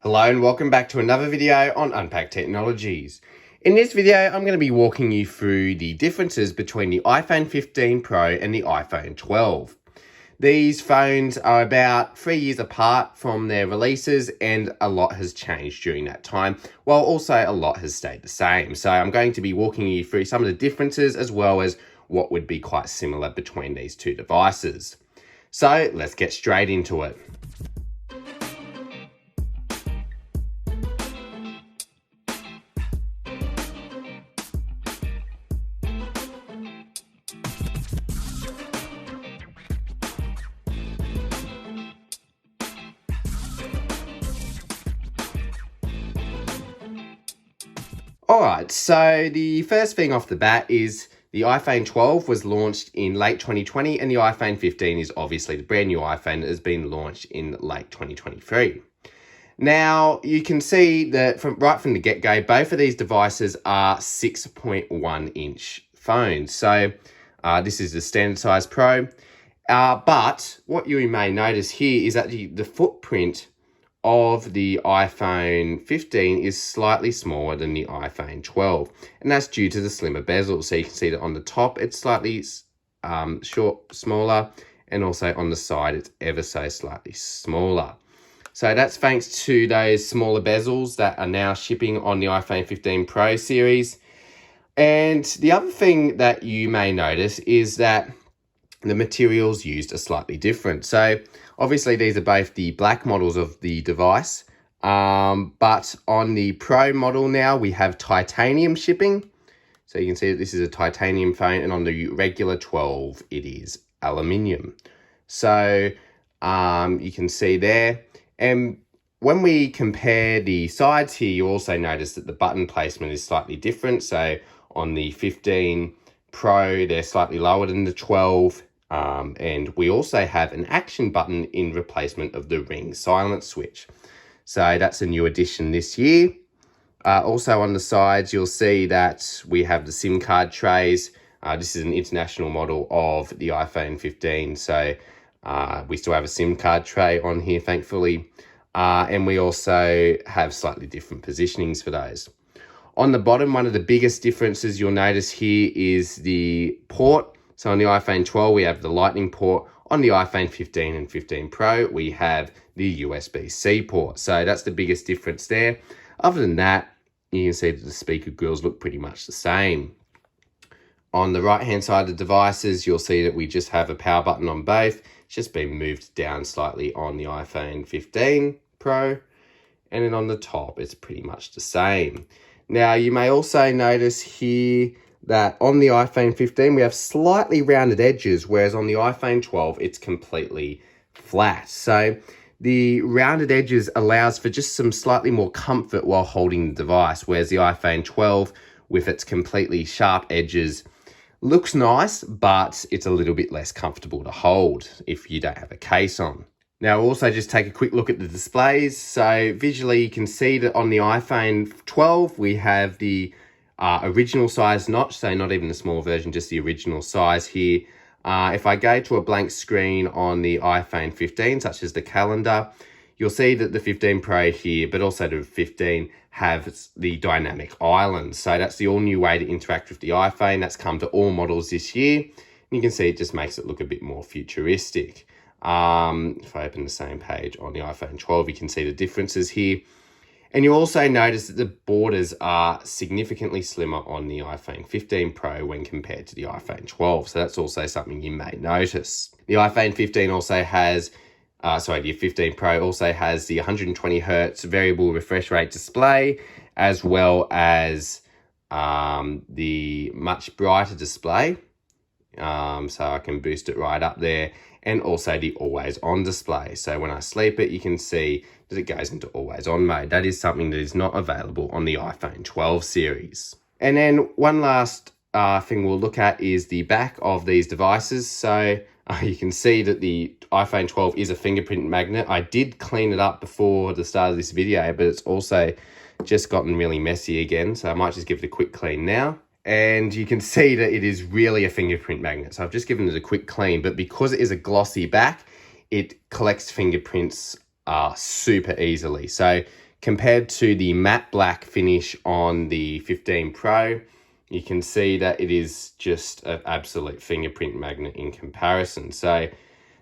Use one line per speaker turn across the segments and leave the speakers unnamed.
Hello and welcome back to another video on Unpacked Technologies. In this video, I'm going to be walking you through the differences between the iPhone 15 Pro and the iPhone 12. These phones are about 3 years apart from their releases and a lot has changed during that time, while also a lot has stayed the same. So I'm going to be walking you through some of the differences as well as what would be quite similar between these two devices. So let's get straight into it. Alright, so the first thing off the bat is the iPhone 12 was launched in late 2020 and the iPhone 15 is obviously the brand new iPhone that has been launched in late 2023. Now, you can see that right from the get-go, both of these devices are 6.1 inch phones. So this is the standard size Pro. But what you may notice here is that the footprint of the iPhone 15 is slightly smaller than the iPhone 12, and that's due to the slimmer bezel. So you can see that on the top it's slightly smaller, and also on the side it's ever so slightly smaller. So that's thanks to those smaller bezels that are now shipping on the iPhone 15 Pro series. And the other thing that you may notice is that the materials used are slightly different. So obviously these are both the black models of the device, but on the Pro model now we have titanium shipping. So you can see that this is a titanium phone, and on the regular 12 it is aluminium. So you can see there. And when we compare the sides here, you also notice that the button placement is slightly different. So on the 15 Pro, they're slightly lower than the 12. And we also have an action button in replacement of the ring silent switch. So that's a new addition this year. Also on the sides, you'll see that we have the SIM card trays. This is an international model of the iPhone 15. So we still have a SIM card tray on here, thankfully. And we also have slightly different positionings for those. On the bottom, one of the biggest differences you'll notice here is the port. So on the iPhone 12, we have the Lightning port. On the iPhone 15 and 15 Pro, we have the USB-C port. So that's the biggest difference there. Other than that, you can see that the speaker grills look pretty much the same. On the right-hand side of the devices, you'll see that we just have a power button on both. It's just been moved down slightly on the iPhone 15 Pro. And then on the top, it's pretty much the same. Now, you may also notice here that on the iPhone 15, we have slightly rounded edges, whereas on the iPhone 12, it's completely flat. So the rounded edges allows for just some slightly more comfort while holding the device, whereas the iPhone 12, with its completely sharp edges, looks nice, but it's a little bit less comfortable to hold if you don't have a case on. Now, we'll also just take a quick look at the displays. So visually, you can see that on the iPhone 12, we have the original size notch, so not even the small version, just the original size here. If I go to a blank screen on the iPhone 15, such as the calendar, you'll see that the 15 Pro here, but also the 15, have the dynamic island. So that's the all new way to interact with the iPhone. That's come to all models this year. And you can see it just makes it look a bit more futuristic. If I open the same page on the iPhone 12, you can see the differences here. And you also notice that the borders are significantly slimmer on the iPhone 15 Pro when compared to the iPhone 12. So that's also something you may notice. The iPhone 15 also has, the 15 Pro also has the 120 Hertz variable refresh rate display, as well as the much brighter display. So I can boost it right up there, and also the always on display. So when I sleep it, you can see that it goes into always on mode. That is something that is not available on the iPhone 12 series. And then one last thing we'll look at is the back of these devices. So you can see that the iPhone 12 is a fingerprint magnet. I did clean it up before the start of this video, but it's also just gotten really messy again. So I might just give it a quick clean now. And you can see that it is really a fingerprint magnet. So I've just given it a quick clean, but because it is a glossy back, it collects fingerprints super easily. So Compared to the matte black finish on the 15 Pro, you can see that it is just an absolute fingerprint magnet in comparison. So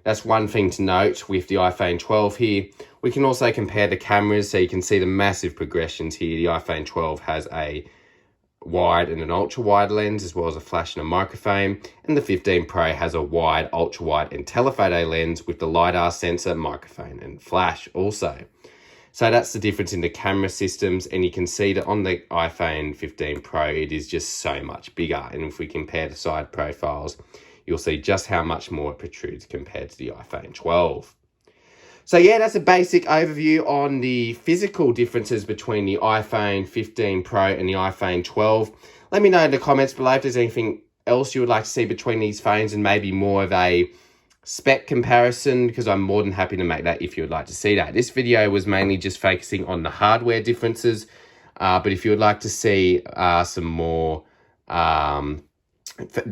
that's one thing to note with the iPhone 12 here. We can also compare the cameras, so you can see the massive progressions here. The iPhone 12 has a wide and an ultra wide lens, as well as a flash and a microphone, and the 15 Pro has a wide, ultra wide and telephoto lens with the LiDAR sensor, microphone and flash also. So that's the difference in the camera systems, and you can see that on the iPhone 15 Pro it is just so much bigger, and if we compare the side profiles, you'll see just how much more it protrudes compared to the iPhone 12. So yeah, that's a basic overview on the physical differences between the iPhone 15 Pro and the iPhone 12. Let me know in the comments below if there's anything else you would like to see between these phones, and maybe more of a spec comparison, because I'm more than happy to make that if you would like to see that. This video was mainly just focusing on the hardware differences, but if you would like to see some more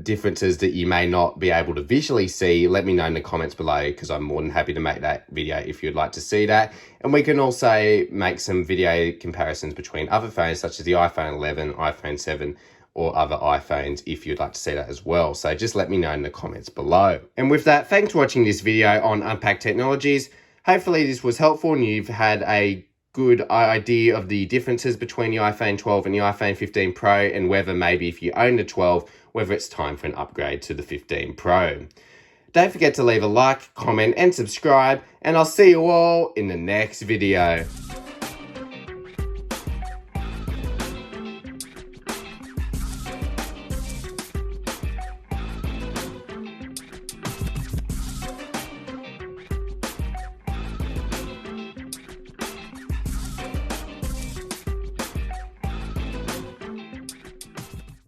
differences that you may not be able to visually see, let me know in the comments below, because I'm more than happy to make that video if you'd like to see that. And we can also make some video comparisons between other phones such as the iPhone 11, iPhone 7, or other iPhones if you'd like to see that as well. So just let me know in the comments below. And with that, thanks for watching this video on Unpacked Technologies. Hopefully this was helpful and you've had a good idea of the differences between the iPhone 12 and the iPhone 15 Pro, and whether maybe if you own the 12, whether it's time for an upgrade to the 15 Pro. Don't forget to leave a like, comment and subscribe, and I'll see you all in the next video.